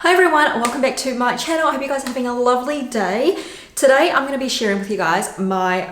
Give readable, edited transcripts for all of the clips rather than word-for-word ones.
Hi everyone, welcome back to my channel. I hope you guys are having a lovely day. Today I'm going to be sharing with you guys my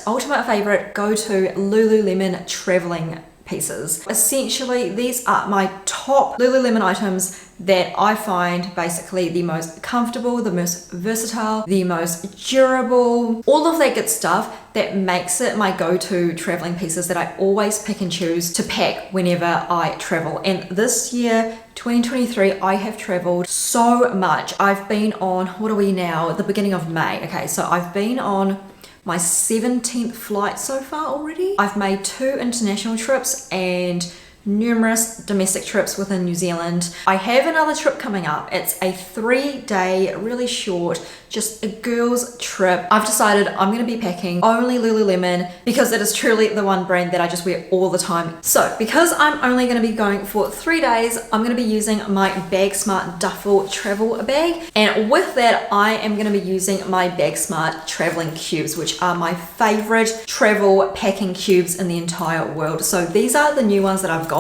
ultimate favorite go-to Lululemon traveling pieces. Essentially, these are my top Lululemon items that I find basically the most comfortable, the most versatile, the most durable, all of that good stuff that makes it my go-to traveling pieces that I always pick and choose to pack whenever I travel. And this year, 2023, I have traveled so much. I've been on, what are we now? At the beginning of May. Okay, so I've been on my 17th flight so far already. I've made 2 international trips and numerous domestic trips within New Zealand. I have another trip coming up. It's a 3-day, really short, just a girls trip. I've decided I'm going to be packing only Lululemon because it is truly the one brand that I just wear all the time. So because I'm only going to be going for 3 days, I'm going to be using my Bagsmart Duffle travel bag. And with that, I am going to be using my Bagsmart traveling cubes, which are my favorite travel packing cubes in the entire world. So these are the new ones that I've got.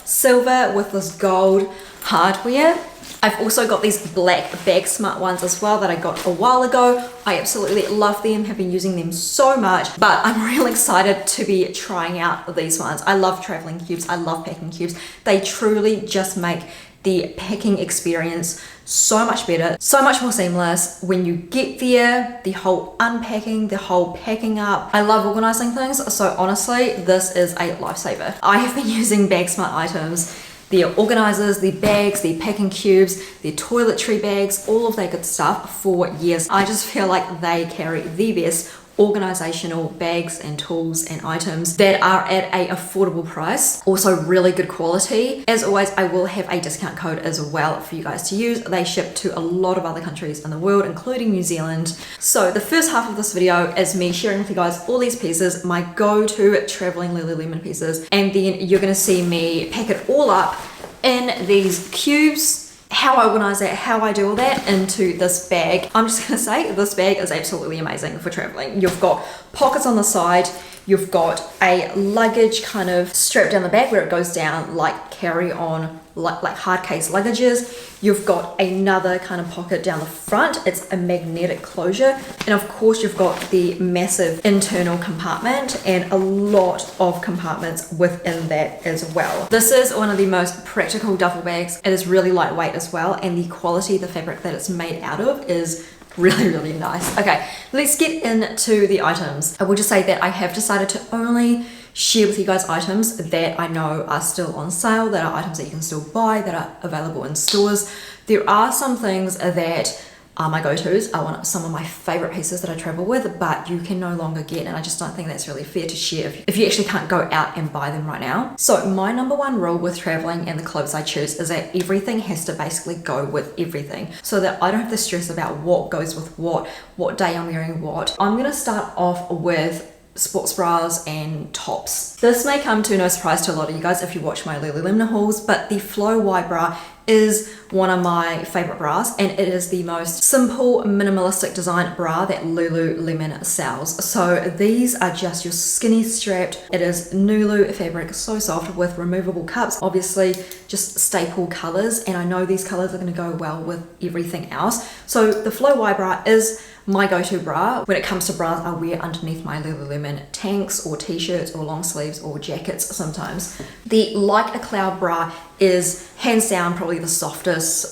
Silver with this gold hardware. I've also got these black Bagsmart ones as well that I got a while ago. I absolutely love them, have been using them so much, but I'm really excited to be trying out these ones. I love traveling cubes, I love packing cubes. They truly just make the packing experience so much better, so much more seamless. When you get there, the whole unpacking, the whole packing up. I love organizing things, so honestly, this is a lifesaver. I have been using Bagsmart items, the organizers, the bags, the packing cubes, the toiletry bags, all of that good stuff for years. I just feel like they carry the best organizational bags and tools and items that are at a affordable price, also really good quality. As always, I will have a discount code as well for you guys to use. They ship to a lot of other countries in the world, including New Zealand. So the first half of this video is me sharing with you guys all these pieces, my go-to traveling Lululemon pieces, and then you're going to see me pack it all up in these cubes, how I organize that, how I do all that into this bag. I'm just gonna say this bag is absolutely amazing for traveling. You've got pockets on the side, you've got a luggage kind of strap down the back where it goes down like carry-on, like hard case luggages. You've got another kind of pocket down the front. It's a magnetic closure. And of course you've got the massive internal compartment and a lot of compartments within that as well. This is one of the most practical duffel bags. It is really lightweight as well, and the quality, the fabric that it's made out of is really nice. Okay, let's get into the items. I will just say that I have decided to only share with you guys items that I know are still on sale, that are items that you can still buy, that are available in stores. There are some things that are my go-tos, are some of my favorite pieces that I travel with, but you can no longer get, and I just don't think that's really fair to share if you actually can't go out and buy them right now. So my number one rule with traveling and the clothes I choose is that everything has to basically go with everything, so that I don't have to stress about what goes with what day I'm wearing what. I'm gonna start off with sports bras and tops. This may come to no surprise to a lot of you guys if you watch my Lululemon hauls, but the Flow Y bra is one of my favorite bras, and it is the most simple, minimalistic design bra that Lululemon sells. So these are just your skinny strapped. It is Nulu fabric, so soft, with removable cups, obviously just staple colors, and I know these colors are going to go well with everything else. So the Flow Y bra is my go-to bra. When it comes to bras, I wear underneath my Lululemon tanks or t-shirts or long sleeves or jackets sometimes. The Like a Cloud bra is hands down probably the softest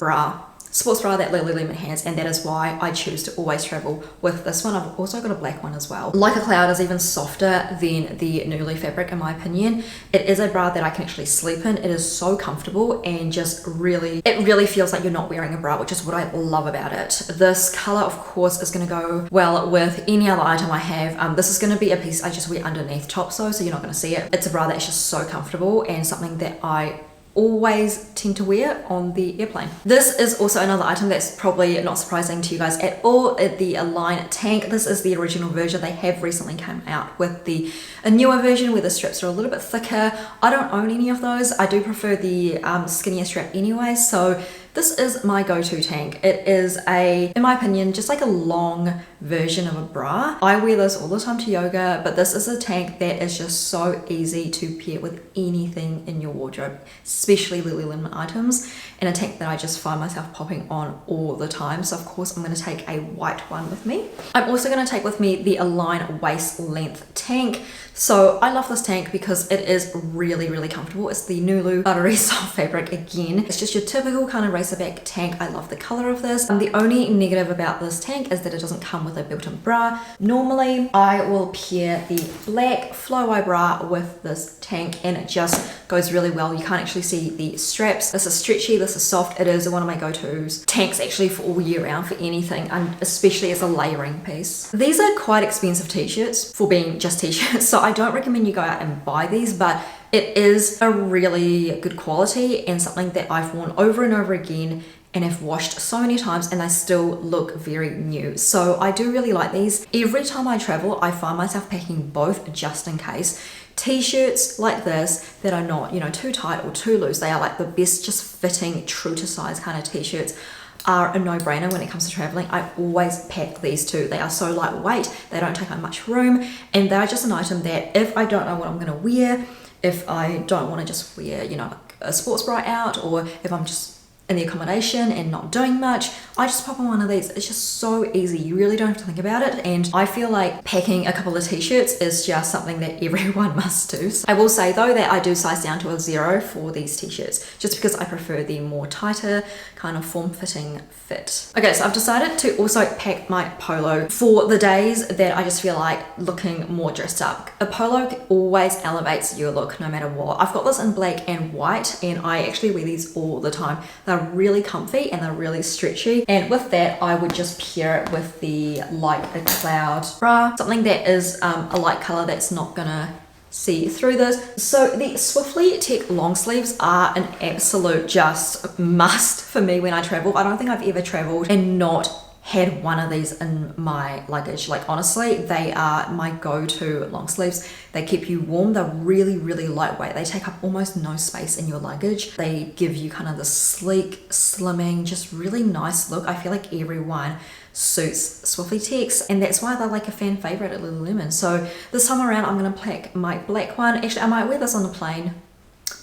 sports bra that Lululemon has, and that is why I choose to always travel with this one. I've also got a black one as well. Like a Cloud is even softer than the Nulu fabric in my opinion. It is a bra that I can actually sleep in. It is so comfortable and just it really feels like you're not wearing a bra, which is what I love about it. This color, of course, is going to go well with any other item I have. This is going to be a piece I just wear underneath tops though, so you're not going to see it. It's a bra that's just so comfortable and something that I always tend to wear on the airplane. This is also another item that's probably not surprising to you guys at all, the Align tank. This is the original version. They have recently come out with a newer version where the straps are a little bit thicker. I don't own any of those. I do prefer the skinnier strap anyway, so This is my go-to tank. It is in my opinion, just like a long version of a bra. I wear this all the time to yoga, but this is a tank that is just so easy to pair with anything in your wardrobe, especially Lululemon items, and a tank that I just find myself popping on all the time. So of course I'm going to take a white one with me. I'm also going to take with me the Align waist length tank. So I love this tank because it is really, really comfortable. It's the Nulu buttery soft fabric again. It's just your typical kind of racerback tank. I love the color of this. The only negative about this tank is that it doesn't come with a built-in bra. Normally I will pair the black flow-eye bra with this tank and it just goes really well. You can't actually see the straps. This is stretchy, this is soft. It is one of my go-tos. Tanks actually for all year round for anything, and especially as a layering piece. These are quite expensive t-shirts for being just t-shirts, so I don't recommend you go out and buy these, but it is a really good quality and something that I've worn over and over again and have washed so many times and they still look very new. So I do really like these. Every time I travel, I find myself packing both just in case. T-shirts like this that are not, you know, too tight or too loose. They are like the best just fitting, true to size kind of t-shirts are a no-brainer when it comes to traveling. I always pack these two. They are so lightweight, they don't take up much room, and they're just an item that if I don't know what I'm gonna wear, if I don't want to just wear, you know, a sports bra out, or if I'm just in the accommodation and not doing much, I just pop on one of these. It's just so easy. You really don't have to think about it. And I feel like packing a couple of t-shirts is just something that everyone must do. So I will say though that I do size down to a 0 for these t-shirts, just because I prefer the more tighter kind of form-fitting fit. Okay, so I've decided to also pack my polo for the days that I just feel like looking more dressed up. A polo always elevates your look no matter what. I've got this in black and white and I actually wear these all the time. They're really comfy and they're really stretchy, and with that I would just pair it with the Like a Cloud bra, something that is a light color that's not gonna see through this. So the Swiftly Tech long sleeves are an absolute just must for me when I travel. I don't think I've ever traveled and not had one of these in my luggage. Like honestly, they are my go-to long sleeves. They keep you warm. They're really, really lightweight. They take up almost no space in your luggage. They give you kind of the sleek, slimming, just really nice look. I feel like everyone suits Swiftly Techs, and that's why they're like a fan favorite at Lululemon. So this time around I'm gonna pack my black one. Actually, I might wear this on the plane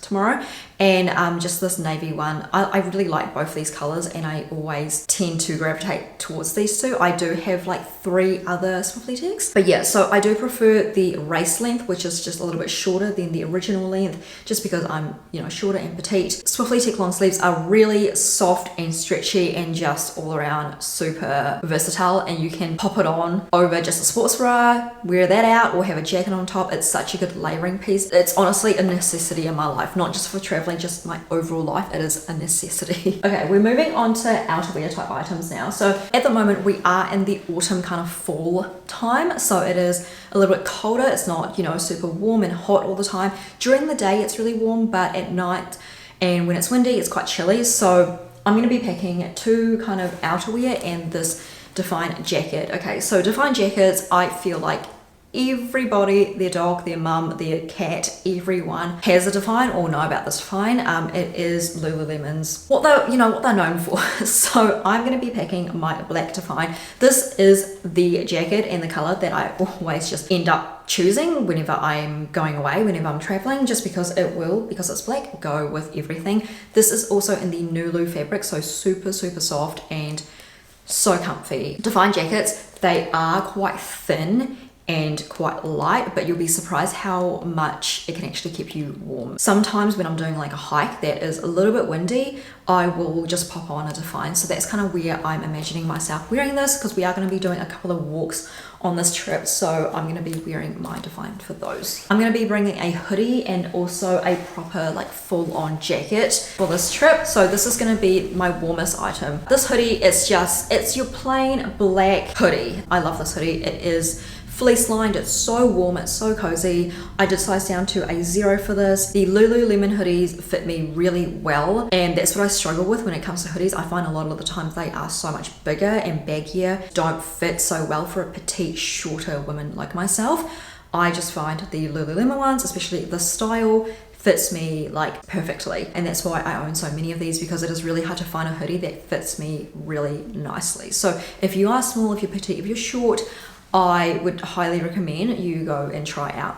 tomorrow, and just this navy one. I really like both these colors and I always tend to gravitate towards these two. I do have like 3 other Swiftly Techs, but yeah, so I do prefer the race length, which is just a little bit shorter than the original length, just because I'm, you know, shorter and petite. Swiftly Tech long sleeves are really soft and stretchy and just all around super versatile, and you can pop it on over just a sports bra, wear that out, or have a jacket on top. It's such a good layering piece. It's honestly a necessity in my life, not just for traveling, just my overall life. It is a necessity. Okay, we're moving on to outerwear type items now. So at the moment we are in the autumn kind of fall time, so it is a little bit colder. It's not, you know, super warm and hot all the time. During the day it's really warm, but at night and when it's windy it's quite chilly. So I'm going to be packing 2 kind of outerwear and this Define jacket. Okay, so Define jackets, I feel like everybody, their dog, their mum, their cat, everyone has a Define or know about this Define. It is Lululemon's, what they're known for. So I'm going to be packing my black Define. This is the jacket and the color that I always just end up choosing whenever I'm going away, whenever I'm traveling, just because because it's black, go with everything. This is also in the Nulu fabric, so super, super soft and so comfy. Define jackets, they are quite thin and quite light, but you'll be surprised how much it can actually keep you warm. Sometimes when I'm doing like a hike that is a little bit windy, I will just pop on a Define. So that's kind of where I'm imagining myself wearing this, because we are going to be doing a couple of walks on this trip, so I'm going to be wearing my Define for those. I'm going to be bringing a hoodie and also a proper like full-on jacket for this trip, so this is going to be my warmest item. This hoodie is it's your plain black hoodie. I love this hoodie. It is fleece lined, it's so warm, it's so cozy. I did size down to a 0 for this. The Lululemon hoodies fit me really well, and that's what I struggle with when it comes to hoodies. I find a lot of the times they are so much bigger and baggier, don't fit so well for a petite, shorter woman like myself. I just find the Lululemon ones, especially the style, fits me like perfectly, and that's why I own so many of these, because it is really hard to find a hoodie that fits me really nicely. So if you are small, if you're petite, if you're short, I would highly recommend you go and try out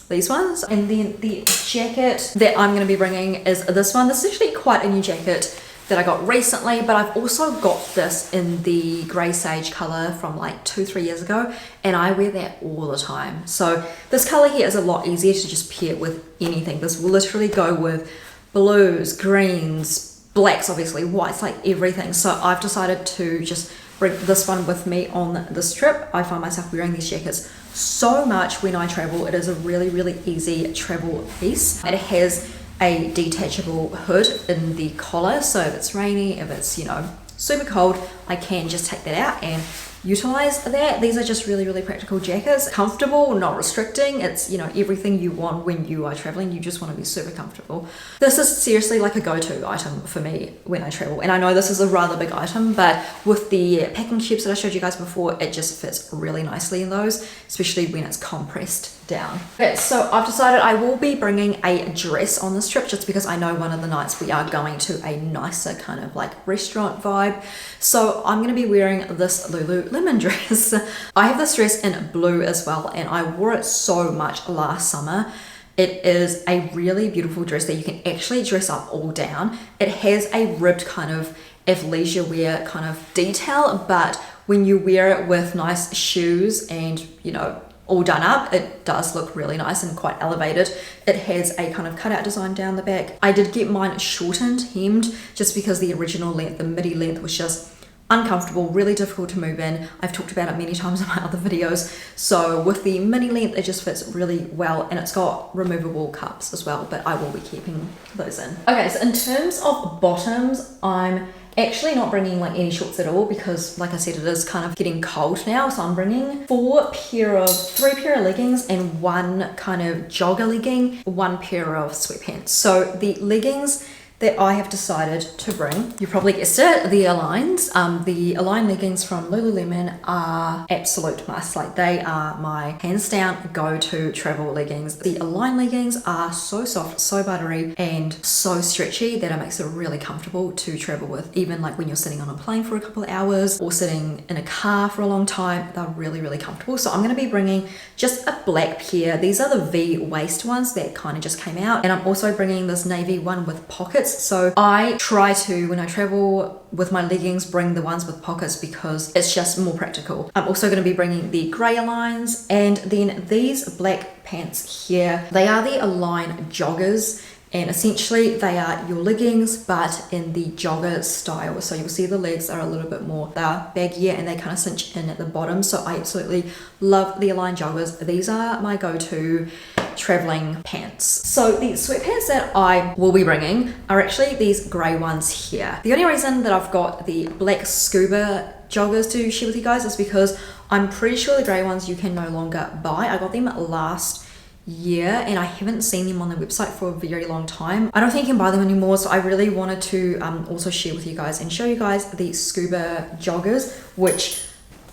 these ones. And then the jacket that I'm going to be bringing is this one. This is actually quite a new jacket that I got recently, but I've also got this in the grey sage color from like 2-3 years ago, and I wear that all the time. So this color here is a lot easier to just pair with anything. This will literally go with blues, greens, blacks, obviously, whites, like everything. So I've decided to just bring this one with me on this trip. I find myself wearing these jackets so much when I travel. It is a really, really easy travel piece. It has a detachable hood in the collar, so if it's rainy, if it's, you know, super cold, I can just take that out and utilize that. These are just really, really practical jackets. Comfortable, not restricting. It's, you know, everything you want when you are traveling. You just want to be super comfortable. This is seriously like a go-to item for me when I travel. And I know this is a rather big item, but with the packing cubes that I showed you guys before, it just fits really nicely in those, especially when it's compressed down. Okay, so I've decided I will be bringing a dress on this trip, just because I know one of the nights we are going to a nicer kind of like restaurant vibe. So I'm going to be wearing this Lululemon dress. I have this dress in blue as well, and I wore it so much last summer. It is a really beautiful dress that you can actually dress up all down. It has a ribbed kind of athleisure wear kind of detail, but when you wear it with nice shoes and, you know, all done up, it does look really nice and quite elevated. It has a kind of cutout design down the back. I did get mine shortened, hemmed, just because the original length, the midi length, was just uncomfortable, really difficult to move in. I've talked about it many times in my other videos. So with the mini length, it just fits really well, and it's got removable cups as well, but I will be keeping those in. Okay, so in terms of bottoms, I'm actually not bringing like any shorts at all, because like I said, it is kind of getting cold now. So I'm bringing three pair of leggings and one kind of jogger legging, one pair of sweatpants. So the leggings that I have decided to bring, you probably guessed it, the Aligns. The Align leggings from Lululemon are absolute must. Like, they are my hands down go-to travel leggings. The Align leggings are so soft, so buttery, and so stretchy that it makes it really comfortable to travel with. Even like when you're sitting on a plane for a couple of hours or sitting in a car for a long time, they're really, really comfortable. So I'm gonna be bringing just a black pair. These are the V waist ones that kind of just came out. And I'm also bringing this navy one with pockets. So I try to, when I travel with my leggings, bring the ones with pockets because it's just more practical. I'm also going to be bringing the grey Aligns, and then these black pants here. They are the Align joggers, and essentially they are your leggings but in the jogger style. So you'll see the legs are a little bit more, they're baggier and they kind of cinch in at the bottom. So I absolutely love the Align joggers. These are my go-to traveling pants. So the sweatpants that I will be bringing are actually these grey ones here. The only reason that I've got the black scuba joggers to share with you guys is because I'm pretty sure the grey ones you can no longer buy. I got them last year and I haven't seen them on the website for a very long time. I don't think you can buy them anymore, so I really wanted to also share with you guys and show you guys the scuba joggers, which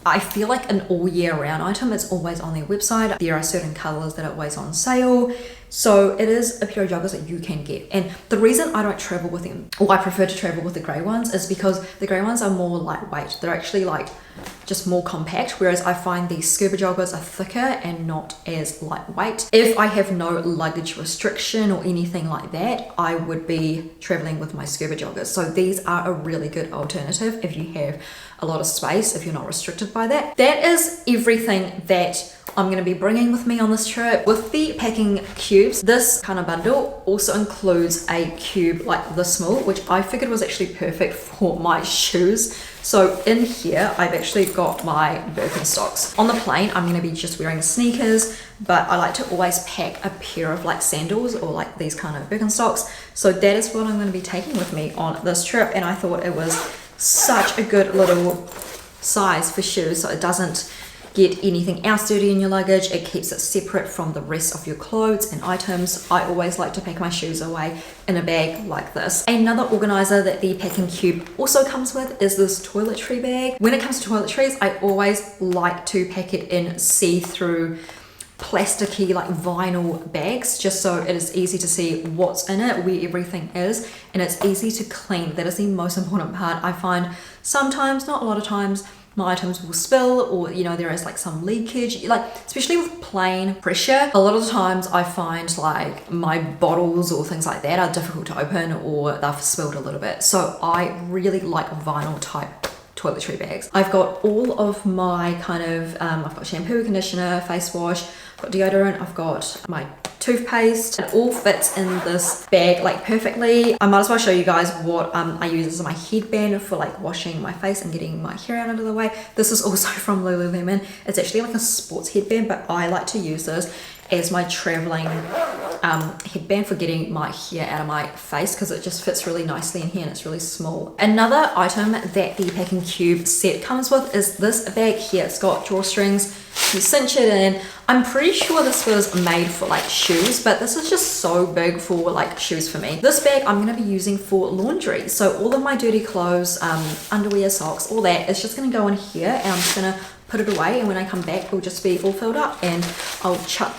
I feel like an all year round item. It's always on their website. There are certain colors that are always on sale. So it is a pair of joggers that you can get. And the reason I don't travel with them, or I prefer to travel with the grey ones, is because the grey ones are more lightweight. They're actually like just more compact, whereas I find these scuba joggers are thicker and not as lightweight. If I have no luggage restriction or anything like that, I would be traveling with my scuba joggers. So these are a really good alternative if you have a lot of space, if you're not restricted by that. That is everything that I'm going to be bringing with me on this trip. With the packing cubes, this kind of bundle also includes a cube like this small, which I figured was actually perfect for my shoes. So in here, I've actually got my Birkenstocks. On the plane, I'm going to be just wearing sneakers, but I like to always pack a pair of like sandals or like these kind of Birkenstocks. So that is what I'm going to be taking with me on this trip. And I thought it was such a good little size for shoes, so it doesn't get anything else dirty in your luggage. It keeps it separate from the rest of your clothes and items. I always like to pack my shoes away in a bag like this. Another organizer that the packing cube also comes with is this toiletry bag. When it comes to toiletries, I always like to pack it in see-through plasticky like vinyl bags, just so it is easy to see what's in it, where everything is, and it's easy to clean. That is the most important part. I find sometimes, not a lot of times, my items will spill, or you know, there is like some leakage, like especially with plain pressure. A lot of the times I find like my bottles or things like that are difficult to open, or they've spilled a little bit. So I really like vinyl type toiletry bags. I've got all of my kind of I've got shampoo, conditioner, face wash, I've got deodorant, I've got my toothpaste. It all fits in this bag like perfectly. I might as well show you guys what I use as my headband for like washing my face and getting my hair out of the way. This is also from Lululemon. It's actually like a sports headband, but I like to use this as my traveling headband for getting my hair out of my face, because it just fits really nicely in here and it's really small. Another item that the Packing Cube set comes with is this bag here. It's got drawstrings, you cinch it in. I'm pretty sure this was made for like shoes, but this is just so big for like shoes for me. This bag I'm going to be using for laundry, so all of my dirty clothes, underwear, socks, all that is just going to go in here, and I'm just going to put it away, and when I come back it'll just be all filled up, and I'll chuck,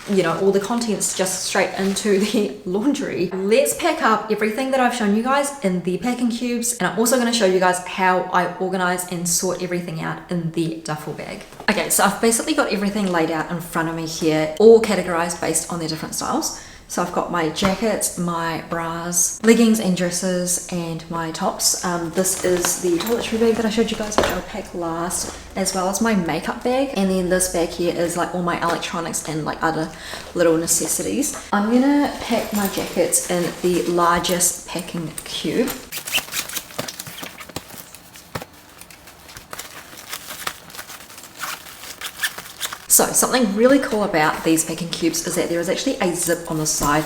you know, all the contents just straight into the laundry. Let's pack up everything that I've shown you guys in the packing cubes, and I'm also going to show you guys how I organize and sort everything out in the duffel bag. Okay, so I've basically got everything laid out in front of me here, all categorized based on their different styles. So I've got my jackets, my bras, leggings and dresses, and my tops. This is the toiletry bag that I showed you guys, which I'll pack last, as well as my makeup bag. And then this bag here is like all my electronics and like other little necessities. I'm gonna pack my jackets in the largest packing cube. So something really cool about these packing cubes is that there is actually a zip on the side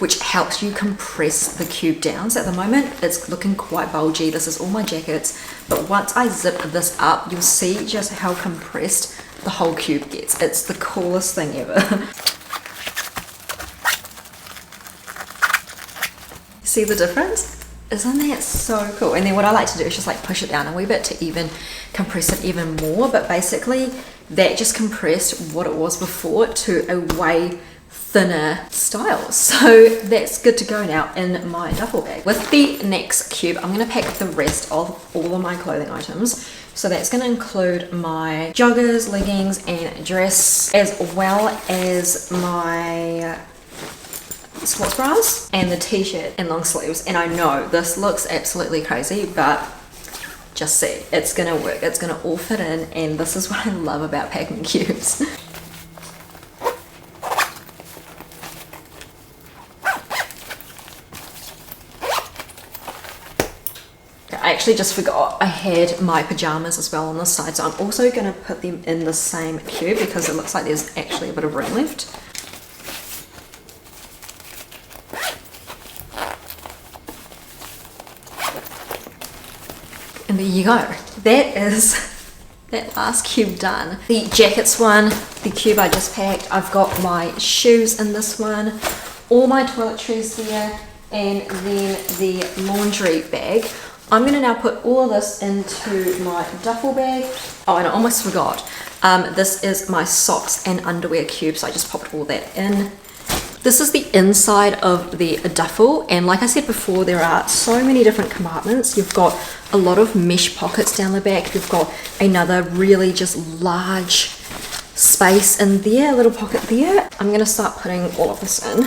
which helps you compress the cube down. So at the moment it's looking quite bulgy. This is all my jackets, but once I zip this up, you'll see just how compressed the whole cube gets. It's the coolest thing ever. See the difference? Isn't that so cool? And then what I like to do is just like push it down a wee bit to even compress it even more, but basically that just compressed what it was before to a way thinner style. So that's good to go now in my duffel bag. With the next cube, I'm going to pack the rest of all of my clothing items. So that's going to include my joggers, leggings and dress, as well as my sports bras and the t-shirt and long sleeves. And I know this looks absolutely crazy, but just see, it's gonna work, it's gonna all fit in, and this is what I love about packing cubes. I actually just forgot I had my pajamas as well on the side, so I'm also gonna put them in the same cube because it looks like there's actually a bit of room left. And there you go. That is that last cube done. The jackets one, the cube I just packed. I've got my shoes in this one, all my toiletries here, and then the laundry bag. I'm going to now put all of this into my duffel bag. Oh, and I almost forgot. This is my socks and underwear cube, so I just popped all that in. This is the inside of the duffel, and like I said before, there are so many different compartments. You've got a lot of mesh pockets down the back. You've got another really just large space in there, a little pocket there. I'm going to start putting all of this in.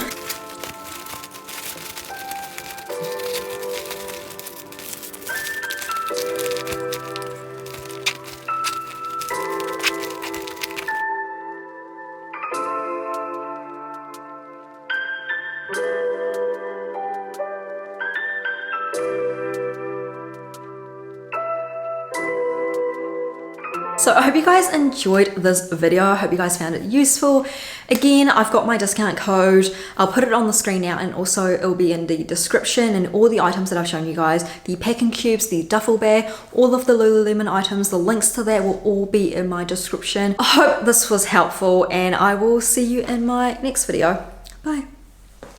So I hope you guys enjoyed this video. I hope you guys found it useful. Again, I've got my discount code. I'll put it on the screen now, and also it'll be in the description, and all the items that I've shown you guys, the packing cubes, the duffel bag, all of the Lululemon items, the links to that will all be in my description. I hope this was helpful, and I will see you in my next video. Bye.